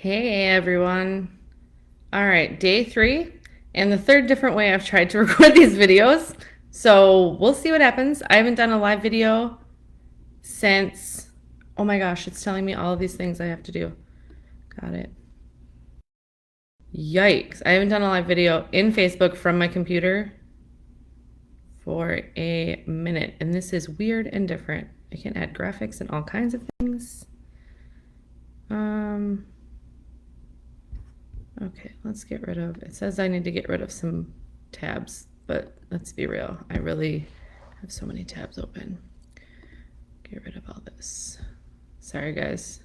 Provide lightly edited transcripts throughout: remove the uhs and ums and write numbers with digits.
Hey everyone. All right, day 3 and the third different way I've tried to record these videos. So we'll see what happens. I haven't done a live video since, oh my gosh, it's telling me all of these things I have to do. Got it. Yikes. I haven't done a live video in Facebook from my computer for a minute. And this is weird and different. I can add graphics and all kinds of things. Okay, let's get rid of, it says I need to get rid of some tabs, but let's be real. I really have so many tabs open. Get rid of all this. Sorry guys.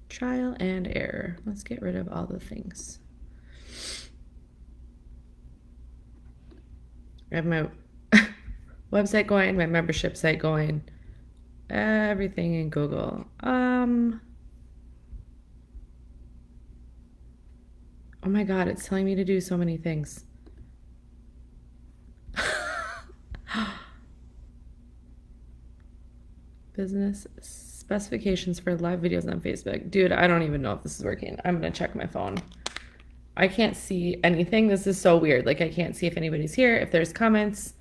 Trial and error. Let's get rid of all the things. I have my website going, my membership site going, everything in Google. Oh my God, it's telling me to do so many things. Business specifications for live videos on Facebook. Dude, I don't even know if this is working. I'm gonna check my phone. I can't see anything. This is so weird. Like I can't see if anybody's here, if there's comments.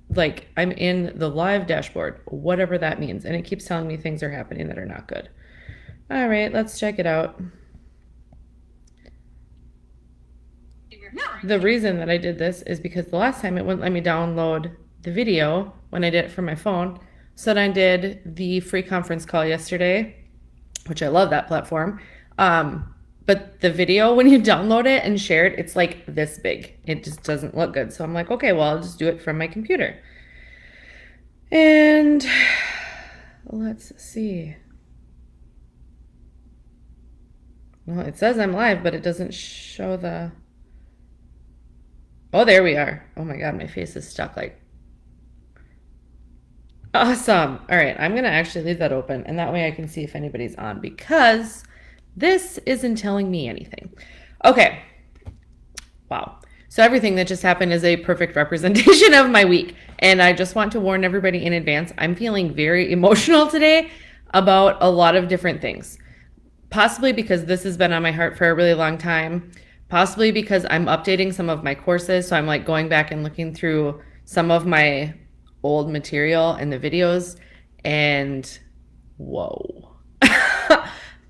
Like I'm in the live dashboard, whatever that means. And it keeps telling me things are happening that are not good. All right, let's check it out. The reason that I did this is because the last time it wouldn't let me download the video when I did it from my phone. So then I did the free conference call yesterday, which I love that platform. But the video, when you download it and share it, it's like this big. It just doesn't look good. So I'm like, okay, well, I'll just do it from my computer. And let's see. Well, it says I'm live, but it doesn't show the... Oh, there we are. Oh my God, my face is stuck like... Awesome. All right, I'm gonna actually leave that open and that way I can see if anybody's on because this isn't telling me anything. Okay. Wow. So everything that just happened is a perfect representation of my week. And I just want to warn everybody in advance, I'm feeling very emotional today about a lot of different things. Possibly because this has been on my heart for a really long time. Possibly because I'm updating some of my courses. So I'm like going back and looking through some of my old material and the videos and whoa.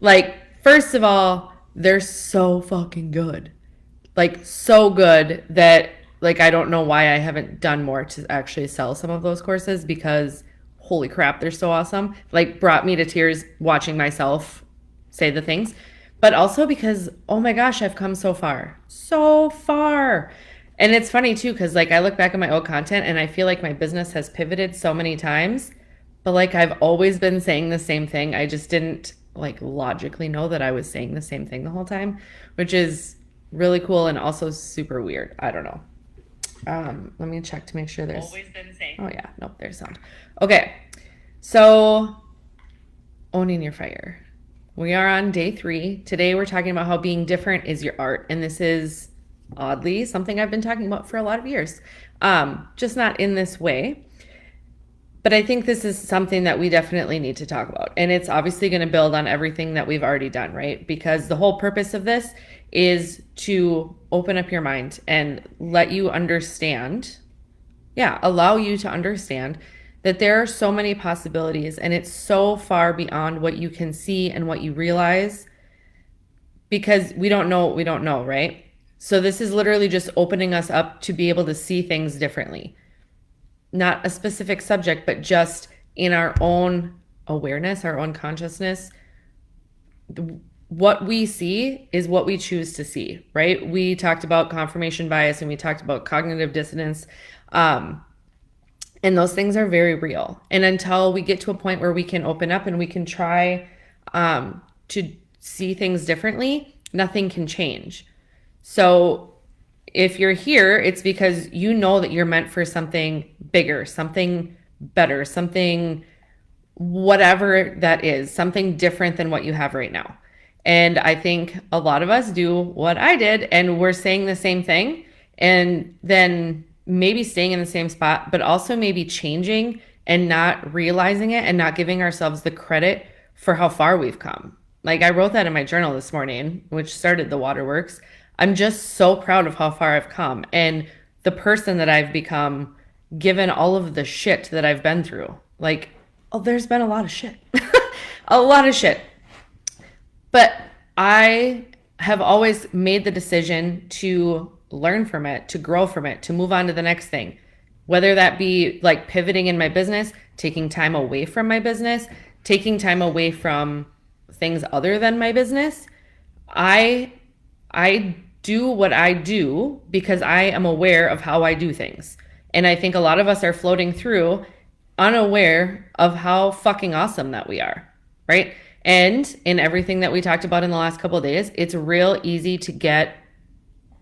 Like, first of all, they're so fucking good. Like, so good that, like, I don't know why I haven't done more to actually sell some of those courses because, holy crap, they're so awesome. Like, brought me to tears watching myself say the things. But also because, oh my gosh, I've come so far. So far. And it's funny, too, because, like, I look back at my old content and I feel like my business has pivoted so many times. But, like, I've always been saying the same thing. I just didn't, like, logically know that I was saying the same thing the whole time, which is really cool and also super weird. I don't know. Let me check to make sure there's... Always been saying. Oh, yeah. Nope, there's sound. Okay. So, owning your fire. We are on day 3. Today we're talking about how being different is your art. And this is oddly something I've been talking about for a lot of years. Just not in this way. But I think this is something that we definitely need to talk about. And it's obviously going to build on everything that we've already done, right? Because the whole purpose of this is to open up your mind and let you understand, allow you to understand that there are so many possibilities and it's so far beyond what you can see and what you realize because we don't know what we don't know, right? So this is literally just opening us up to be able to see things differently. Not a specific subject, but just in our own awareness, our own consciousness. What we see is what we choose to see, right? We talked about confirmation bias and we talked about cognitive dissonance. And those things are very real. And until we get to a point where we can open up and we can try to see things differently, nothing can change. So if you're here, it's because you know that you're meant for something bigger, something better, something, whatever that is, something different than what you have right now. And I think a lot of us do what I did and we're saying the same thing and then maybe staying in the same spot, but also maybe changing and not realizing it and not giving ourselves the credit for how far we've come. Like I wrote that in my journal this morning, which started the waterworks. I'm just so proud of how far I've come and the person that I've become given all of the shit that I've been through. Like, oh, there's been a lot of shit. A lot of shit. But I have always made the decision to learn from it, to grow from it, to move on to the next thing. Whether that be like pivoting in my business, taking time away from my business, taking time away from things other than my business. I do what I do because I am aware of how I do things. And I think a lot of us are floating through unaware of how fucking awesome that we are, right? And in everything that we talked about in the last couple of days, it's real easy to get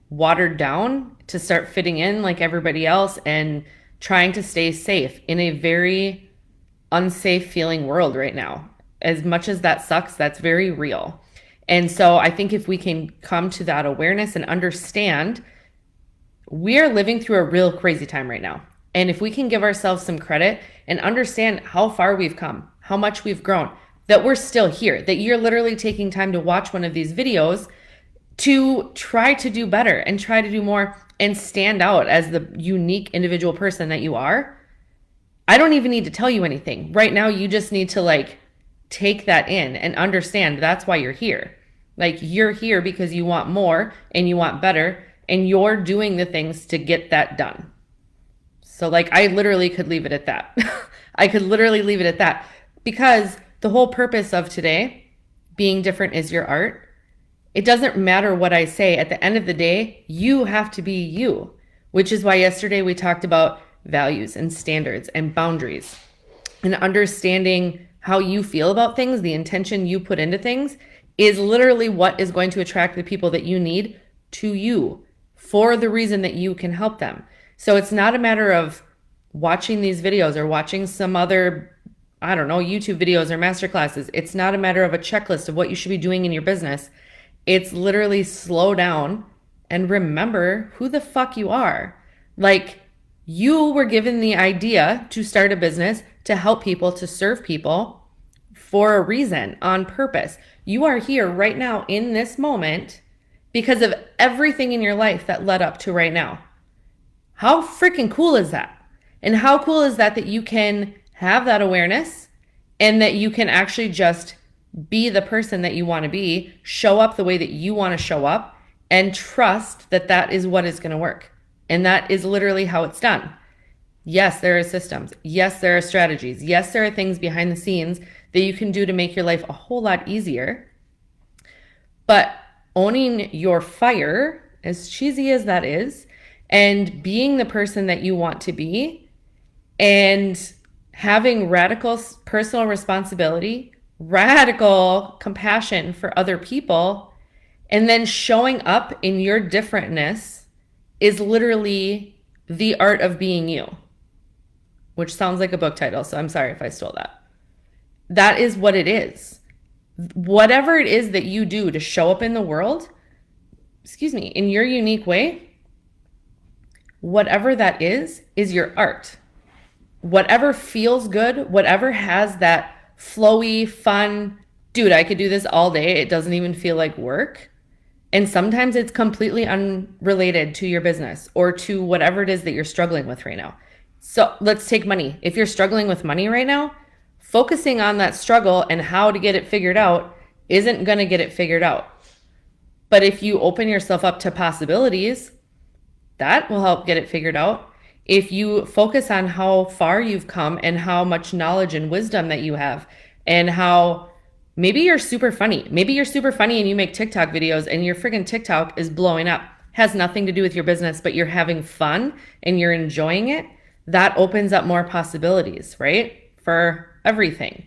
watered down, to start fitting in like everybody else and trying to stay safe in a very unsafe feeling world right now. As much as that sucks, that's very real. And so I think if we can come to that awareness and understand we are living through a real crazy time right now. And if we can give ourselves some credit and understand how far we've come, how much we've grown, that we're still here, that you're literally taking time to watch one of these videos to try to do better and try to do more and stand out as the unique individual person that you are. I don't even need to tell you anything. Right now, you just need to like take that in and understand that's why you're here. Like you're here because you want more and you want better and you're doing the things to get that done. So like I literally could leave it at that. I could literally leave it at that because the whole purpose of today, being different is your art. It doesn't matter what I say. At the end of the day, you have to be you, which is why yesterday we talked about values and standards and boundaries and understanding how you feel about things, the intention you put into things is literally what is going to attract the people that you need to you for the reason that you can help them. So it's not a matter of watching these videos or watching some other, I don't know, YouTube videos or masterclasses. It's not a matter of a checklist of what you should be doing in your business. It's literally slow down and remember who the fuck you are. Like you were given the idea to start a business, to help people, to serve people for a reason, on purpose. You are here right now in this moment because of everything in your life that led up to right now. How freaking cool is that? And how cool is that that you can have that awareness and that you can actually just be the person that you want to be, show up the way that you want to show up, and trust that that is what is going to work. And that is literally how it's done. Yes, there are systems. Yes, there are strategies. Yes, there are things behind the scenes that you can do to make your life a whole lot easier. But owning your fire, as cheesy as that is, and being the person that you want to be, and having radical personal responsibility, radical compassion for other people, and then showing up in your differentness is literally the art of being you, which sounds like a book title, so I'm sorry if I stole that. That is what it is. Whatever it is that you do to show up in the world, in your unique way, whatever that is your art. Whatever feels good, whatever has that flowy, fun, dude, I could do this all day. It doesn't even feel like work. And sometimes it's completely unrelated to your business or to whatever it is that you're struggling with right now. So let's take money. If you're struggling with money right now, focusing on that struggle and how to get it figured out isn't going to get it figured out. But if you open yourself up to possibilities, that will help get it figured out. If you focus on how far you've come and how much knowledge and wisdom that you have, and how maybe you're super funny. Maybe you're super funny and you make TikTok videos and your friggin' TikTok is blowing up. Has nothing to do with your business, but you're having fun and you're enjoying it. That opens up more possibilities, right? For everything.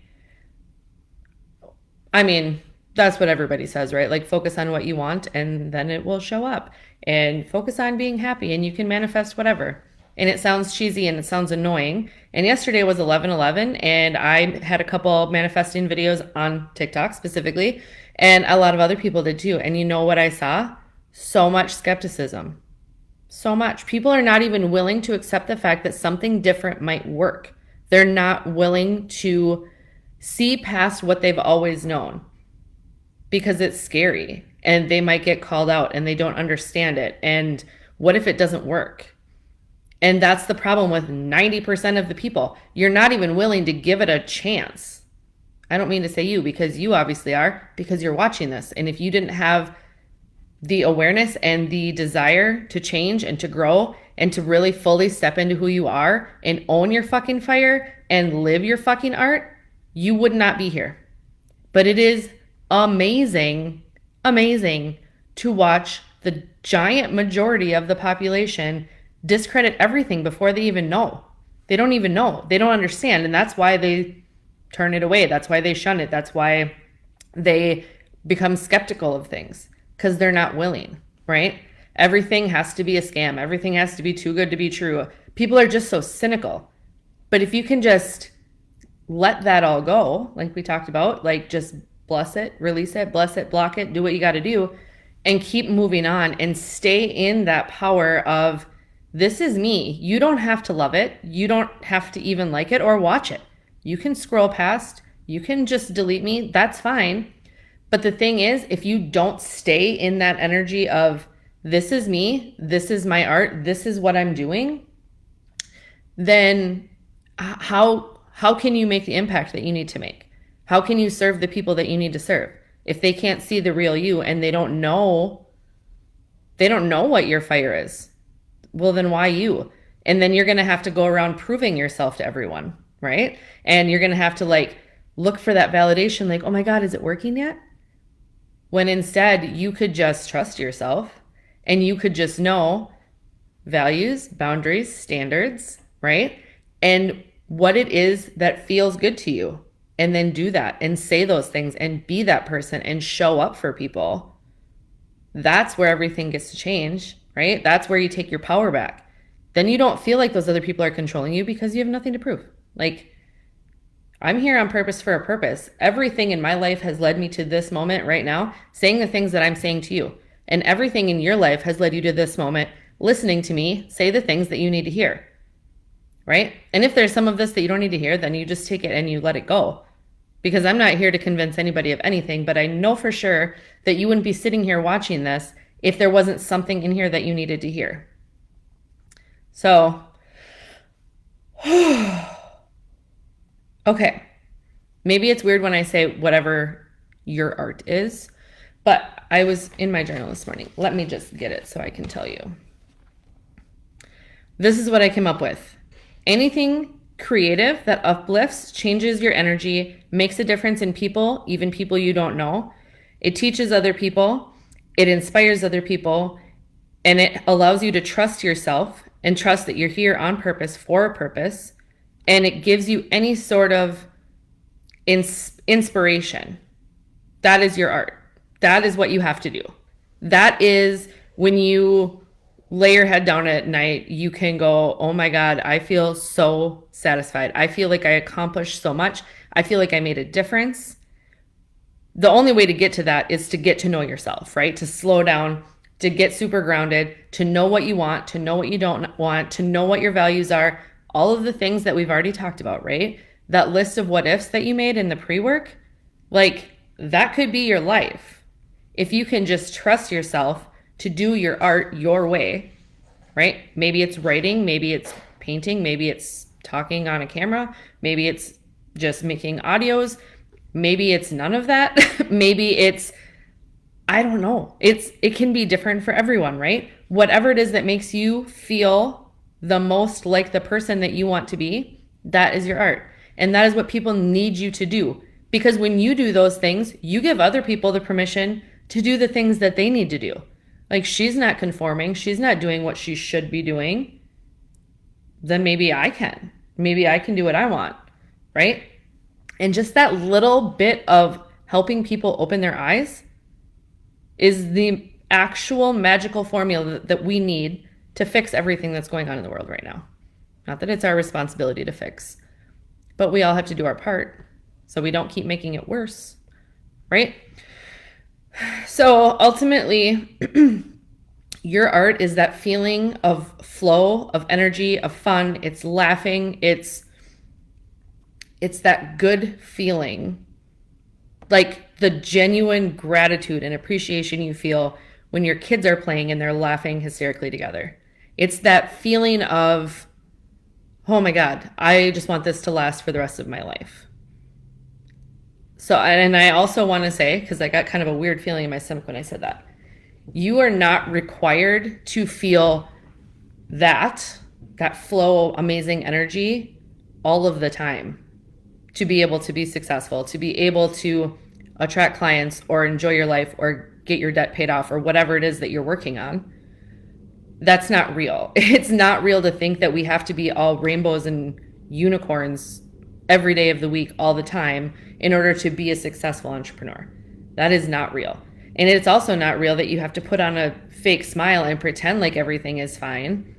I mean, that's what everybody says, right? Like focus on what you want and then it will show up. And focus on being happy and you can manifest whatever. And it sounds cheesy and it sounds annoying. And yesterday was 11/11 and I had a couple manifesting videos on TikTok specifically, and a lot of other people did too. And you know what I saw? So much skepticism. So much. People are not even willing to accept the fact that something different might work. They're not willing to see past what they've always known. because it's scary and they might get called out and they don't understand it. And what if it doesn't work? And that's the problem with 90% of the people. You're not even willing to give it a chance. I don't mean to say you, because you obviously are, because you're watching this. And if you didn't have the awareness and the desire to change and to grow and to really fully step into who you are and own your fucking fire and live your fucking art, you would not be here. But it is amazing, amazing to watch the giant majority of the population discredit everything before they even know. They don't even know. They don't understand. And that's why they turn it away. That's why they shun it. That's why they become skeptical of things, because they're not willing, right? Everything has to be a scam. Everything has to be too good to be true. People are just so cynical. But if you can just let that all go, like we talked about, like just bless it, release it, bless it, block it, do what you got to do, and keep moving on and stay in that power of, this is me. You don't have to love it. You don't have to even like it or watch it. You can scroll past. You can just delete me. That's fine. But the thing is, if you don't stay in that energy of, this is me, this is my art, this is what I'm doing, then how can you make the impact that you need to make? How can you serve the people that you need to serve? If they can't see the real you and they don't know what your fire is, well, then why you? And then you're going to have to go around proving yourself to everyone, right? And you're going to have to like look for that validation, like, oh my God, is it working yet? When instead you could just trust yourself and you could just know values, boundaries, standards, right? And what it is that feels good to you. And then do that and say those things and be that person and show up for people. That's where everything gets to change, right? That's where you take your power back. Then you don't feel like those other people are controlling you because you have nothing to prove. Like, I'm here on purpose for a purpose. Everything in my life has led me to this moment right now, saying the things that I'm saying to you. And everything in your life has led you to this moment, listening to me say the things that you need to hear, right? And if there's some of this that you don't need to hear, then you just take it and you let it go. Because I'm not here to convince anybody of anything, but I know for sure that you wouldn't be sitting here watching this if there wasn't something in here that you needed to hear. So, okay, maybe it's weird when I say whatever your art is, but I was in my journal this morning. Let me just get it so I can tell you. This is what I came up with. Anything creative that uplifts, changes your energy, makes a difference in people, even people you don't know. It teaches other people, it inspires other people, and it allows you to trust yourself and trust that you're here on purpose for a purpose. And it gives you any sort of inspiration. That is your art. That is what you have to do. That is when you lay your head down at night, you can go, oh my God, I feel so satisfied. I feel like I accomplished so much. I feel like I made a difference. The only way to get to that is to get to know yourself, right? To slow down, to get super grounded, to know what you want, to know what you don't want, to know what your values are, all of the things that we've already talked about, right? That list of what ifs that you made in the pre-work, like that could be your life. If you can just trust yourself to do your art your way, right? Maybe it's writing, maybe it's painting, maybe it's talking on a camera, maybe it's just making audios, maybe it's none of that. Maybe it's, I don't know. It can be different for everyone, right? Whatever it is that makes you feel the most like the person that you want to be, that is your art. And that is what people need you to do. Because when you do those things, you give other people the permission to do the things that they need to do. Like, she's not conforming, she's not doing what she should be doing, then maybe I can. Maybe I can do what I want, right? And just that little bit of helping people open their eyes is the actual magical formula that we need to fix everything that's going on in the world right now. Not that it's our responsibility to fix, but we all have to do our part so we don't keep making it worse, right? So ultimately, your art is that feeling of flow, of energy, of fun. It's laughing. It's that good feeling. Like, the genuine gratitude and appreciation you feel when your kids are playing and they're laughing hysterically together. It's that feeling of, oh my God, I just want this to last for the rest of my life. So, and I also want to say, because I got kind of a weird feeling in my stomach when I said that, you are not required to feel that flow, amazing energy all of the time to be able to be successful, to be able to attract clients or enjoy your life or get your debt paid off or whatever it is that you're working on. That's not real. It's not real to think that we have to be all rainbows and unicorns every day of the week, all the time, in order to be a successful entrepreneur. That is not real. And it's also not real that you have to put on a fake smile and pretend like everything is fine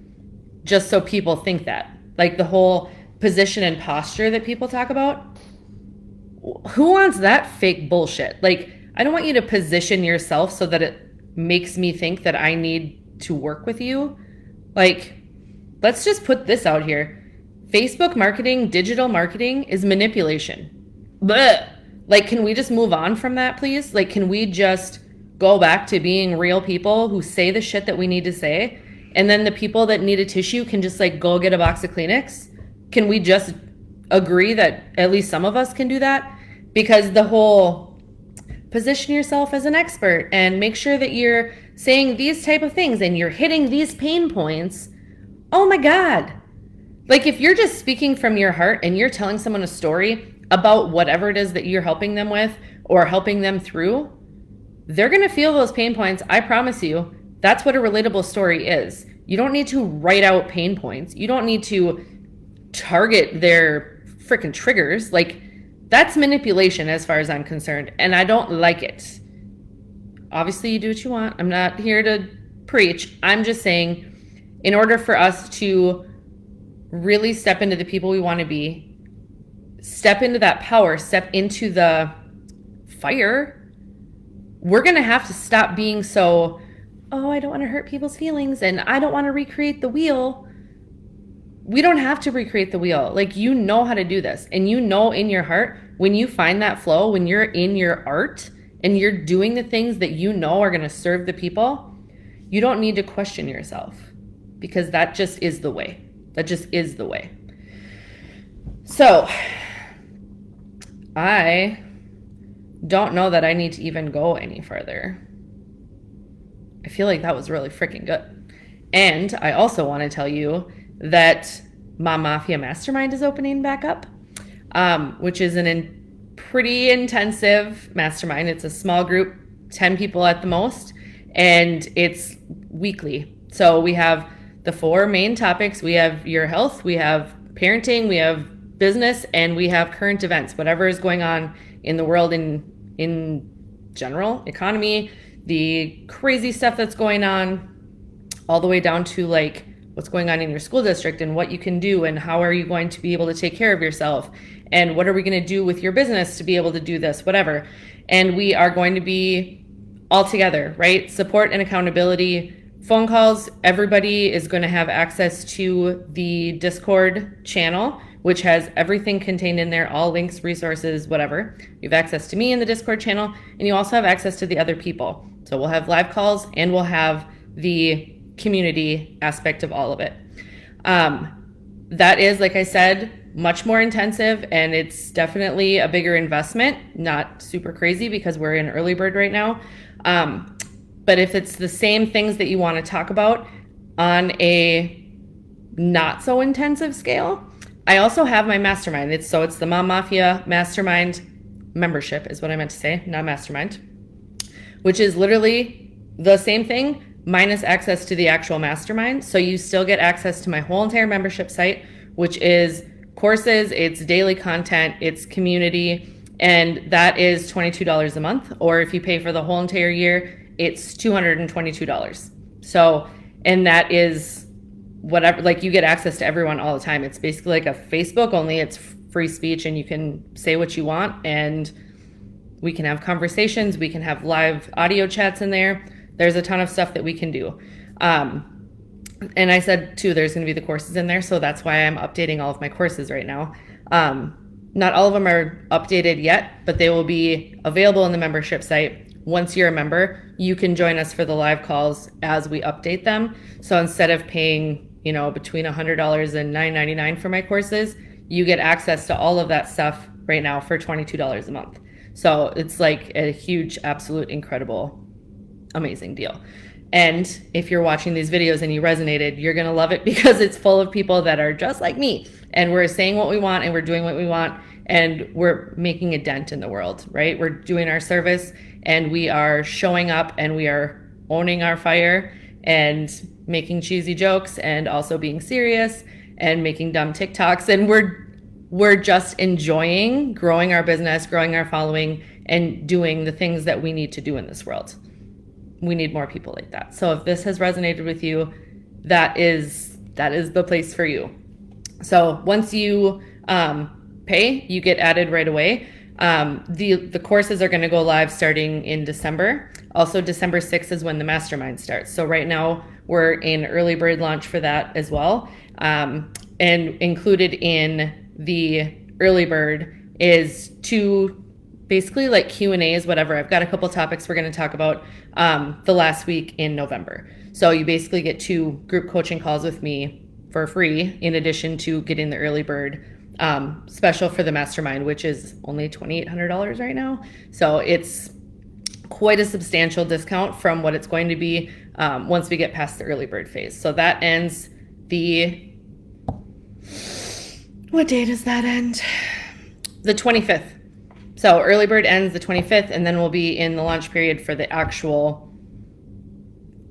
just so people think that. Like the whole position and posture that people talk about. Who wants that fake bullshit? Like, I don't want you to position yourself so that it makes me think that I need to work with you. Like, let's just put this out here. Facebook marketing, digital marketing is manipulation. Blech. Like, can we just move on from that, please? Like, can we just go back to being real people who say the shit that we need to say? And then the people that need a tissue can just like go get a box of Kleenex? Can we just agree that at least some of us can do that? Because the whole position yourself as an expert and make sure that you're saying these type of things and you're hitting these pain points. Oh my God. Like if you're just speaking from your heart and you're telling someone a story about whatever it is that you're helping them with or helping them through, they're going to feel those pain points. I promise you, that's what a relatable story is. You don't need to write out pain points. You don't need to target their freaking triggers. Like that's manipulation as far as I'm concerned. And I don't like it. Obviously you do what you want. I'm not here to preach. I'm just saying in order for us to really step into the people we want to be, step into that power, step into the fire, we're going to have to stop being so, oh, I don't want to hurt people's feelings and I don't want to recreate the wheel. We don't have to recreate the wheel. Like, you know how to do this. And you know in your heart, when you find that flow, when you're in your art and you're doing the things that you know are going to serve the people, you don't need to question yourself because that just is the way. That just is the way. So I don't know that I need to even go any further. I feel like that was really freaking good. And I also want to tell you that Mom Mafia Mastermind is opening back up, which is pretty intensive mastermind. It's a small group, 10 people at the most, and it's weekly. So we have the 4 main topics. We have your health, we have parenting, we have business, and we have current events, whatever is going on in the world in general, economy, the crazy stuff that's going on, all the way down to like what's going on in your school district and what you can do and how are you going to be able to take care of yourself and what are we going to do with your business to be able to do this, whatever. And we are going to be all together, right? Support and accountability, phone calls. Everybody is going to have access to the Discord channel, which has everything contained in there, all links, resources, whatever. You have access to me in the Discord channel, and you also have access to the other people. So we'll have live calls and we'll have the community aspect of all of it. That is, like I said, much more intensive, and it's definitely a bigger investment, not super crazy because we're in early bird right now. But if it's the same things that you want to talk about on a not so intensive scale, I also have my mastermind. It's the Mom Mafia Mastermind membership is what I meant to say, not mastermind, which is literally the same thing minus access to the actual mastermind. So you still get access to my whole entire membership site, which is courses, it's daily content, it's community, and that is $22 a month. Or if you pay for the whole entire year, it's $222. So, and that is whatever, like you get access to everyone all the time. It's basically like a Facebook, only it's free speech and you can say what you want and we can have conversations. We can have live audio chats in there. There's a ton of stuff that we can do. And I said too, there's going to be the courses in there. So that's why I'm updating all of my courses right now. Not all of them are updated yet, but they will be available in the membership site. Once you're a member, you can join us for the live calls as we update them. So instead of paying, between $100 and $9.99 for my courses, you get access to all of that stuff right now for $22 a month. So it's like a huge, absolute, incredible, amazing deal. And if you're watching these videos and you resonated, you're going to love it because it's full of people that are just like me. And we're saying what we want and we're doing what we want and we're making a dent in the world, right? We're doing our service and we are showing up and we are owning our fire and making cheesy jokes and also being serious and making dumb TikToks. And we're just enjoying growing our business, growing our following, and doing the things that we need to do in this world. We need more people like that. So if this has resonated with you, that is the place for you. So once you pay, you get added right away. The courses are going to go live starting in December. Also, December 6th is when the mastermind starts. So right now we're in early bird launch for that as well. And included in the early bird is two basically like Q&As, whatever. I've got a couple topics we're going to talk about the last week in November. So you basically get 2 group coaching calls with me for free, in addition to getting the early bird special for the mastermind, which is only $2,800 right now. So it's quite a substantial discount from what it's going to be once we get past the early bird phase. So that ends what day does that end? The 25th. So early bird ends the 25th, and then we'll be in the launch period for the actual,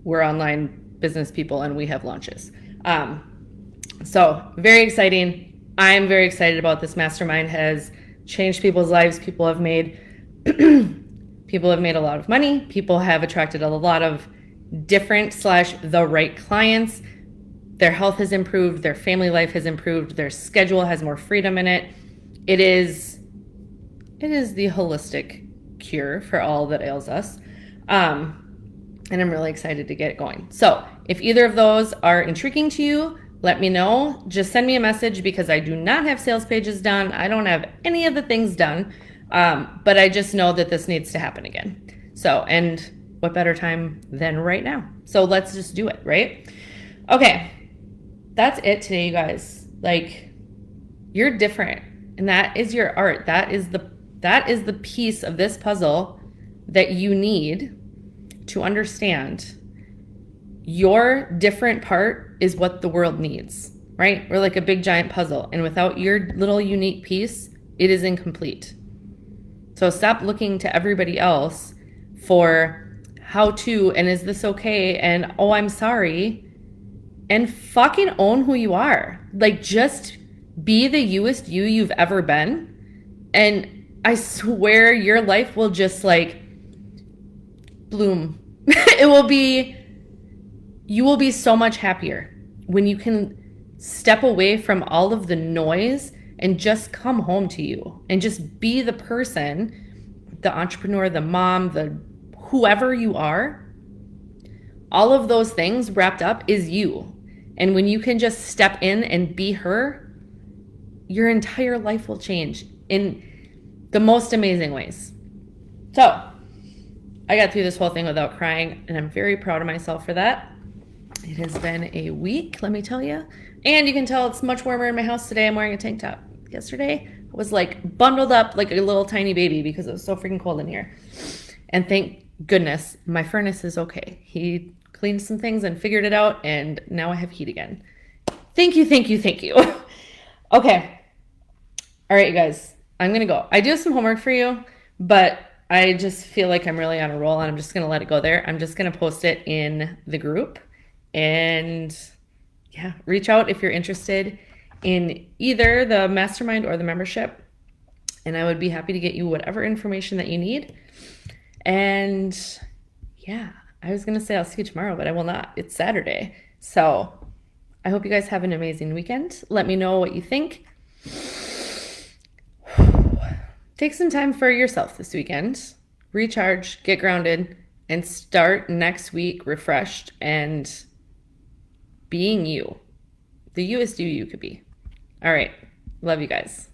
we're online business people and we have launches. So very exciting. I'm very excited about this. Mastermind has changed people's lives. People have made a lot of money. People have attracted a lot of different / the right clients. Their health has improved. Their family life has improved. Their schedule has more freedom in it. It is the holistic cure for all that ails us. And I'm really excited to get it going. So if either of those are intriguing to you, let me know. Just send me a message because I do not have sales pages done. I don't have any of the things done. But I just know that this needs to happen again. So, and what better time than right now? So let's just do it, right? Okay. That's it today, you guys. Like, you're different. And that is your art. That is the piece of this puzzle that you need to understand. Your different part is what the world needs, right? We're like a big giant puzzle. And without your little unique piece, it is incomplete. So stop looking to everybody else for how to, and is this okay? And, oh, I'm sorry. And fucking own who you are. Like, just be the youest you've ever been. And I swear your life will just like bloom. You will be so much happier when you can step away from all of the noise and just come home to you and just be the person, the entrepreneur, the mom, the whoever you are. All of those things wrapped up is you. And when you can just step in and be her, your entire life will change in the most amazing ways. So I got through this whole thing without crying, and I'm very proud of myself for that. It has been a week, let me tell you. And you can tell it's much warmer in my house today. I'm wearing a tank top. Yesterday, I was like bundled up like a little tiny baby because it was so freaking cold in here. And thank goodness my furnace is okay. He cleaned some things and figured it out, and now I have heat again. Thank you. Okay. All right, you guys, I'm going to go. I do have some homework for you, but I just feel like I'm really on a roll, and I'm just going to let it go there. I'm just going to post it in the group, and yeah, reach out if you're interested in either the mastermind or the membership, and I would be happy to get you whatever information that you need. And yeah, I was going to say I'll see you tomorrow, but I will not. It's Saturday. So I hope you guys have an amazing weekend. Let me know what you think. Take some time for yourself this weekend. Recharge, get grounded, and start next week refreshed and being you. The youest you could be. All right. Love you guys.